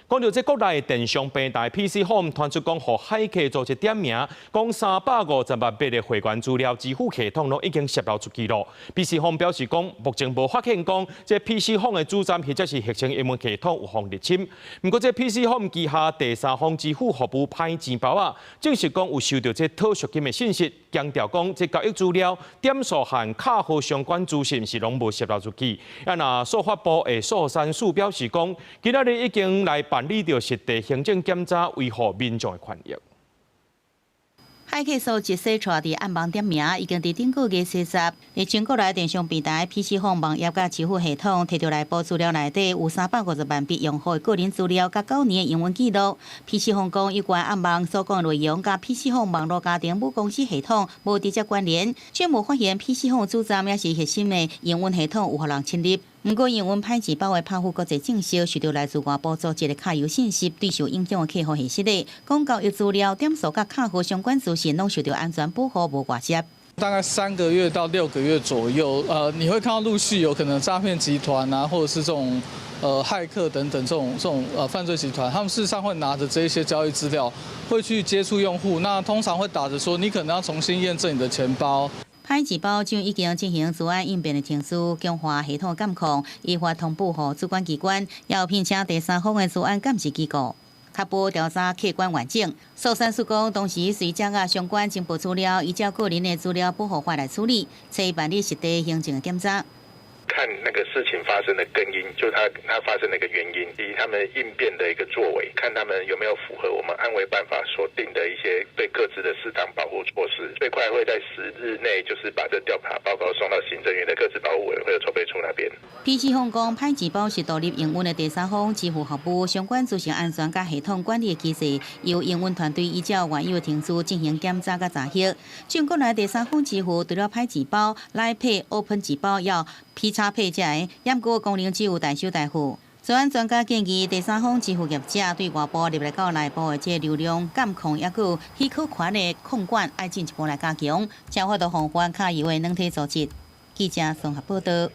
講到這國內電商平台 PC Home 傳出講，互海客做一點名，講350萬筆的會員資料支付系統都已經洩露出去了。PC Home 表示講，目前無發現講這 PC Home 的主站或者是核心英文系統有互入侵。不過這 PC Home 旗下第三方支付服務歹錢包啊，證實講有收到這討贖金的信息，強調講這交易資料、點數和卡號相關資訊是攏無洩露出去。那數發部的蘇珊素表示講，今仔日已經來辦理着實地行政檢查，維護民眾的權益。海客數一洗帶佇暗網點名，已經佇頂個月40，日前國內電商平台 PC Home 網頁甲支付系統摕到來報資料內底有350萬筆用戶的個人資料甲9年的營運記錄。PC Home 講有關暗網所講內容甲 PC Home 網絡家庭母公司系統無直接關聯，卻無發現 PC Home 主站也是核心的營運系統有互人侵入。不過，營運歹錢包的拍付國際證實，受到來自外部組織的卡郵信息對受影響的客戶係失禮，講交易資料、點數甲卡號相關資訊攏受到安全保護，無外泄。大概3個月到6個月左右，你會看到陸續有可能詐騙集團啊，或者是這種駭客等等這種犯罪集團，他們事實上會拿着這一些交易資料，會去接觸用戶，那通常會打着說你可能要重新驗證你的錢包。歹錢包將已經進行資安應變的程序，強化系統監控，依法通報予主管機關，也聘請第三方的資安監視機構，確保調查客觀完整。蘇珊素講，當時隨着相關情報資料，依照個人的資料保護法來處理，且辦理實地行政的檢查。看那個事情發生的根因，就它發生的一個原因，以及他們應變的一個作為，看他們有沒有符合我們安維辦法所定的一些對個資的適當保護措施。最快會在10日內，就是把這調查報告送到行政院的個資保護委員會的籌備處那邊。PC Home 講，歹錢包是獨立營運的第三方支付服務，相關資訊安全甲系統管理的機制，由營運團隊依照原有的程序進行檢查甲查核。像國內第三方支付，除了歹錢包、來配、Open 錢包要批查配這個，驗過功能只有大收大付。資安專家建議，第三方支付業者對外部入來到內部的這流量監控，也有許可權的控管，要進一步來加強，才法度防範卡郵的軟體組織。記者綜合報道。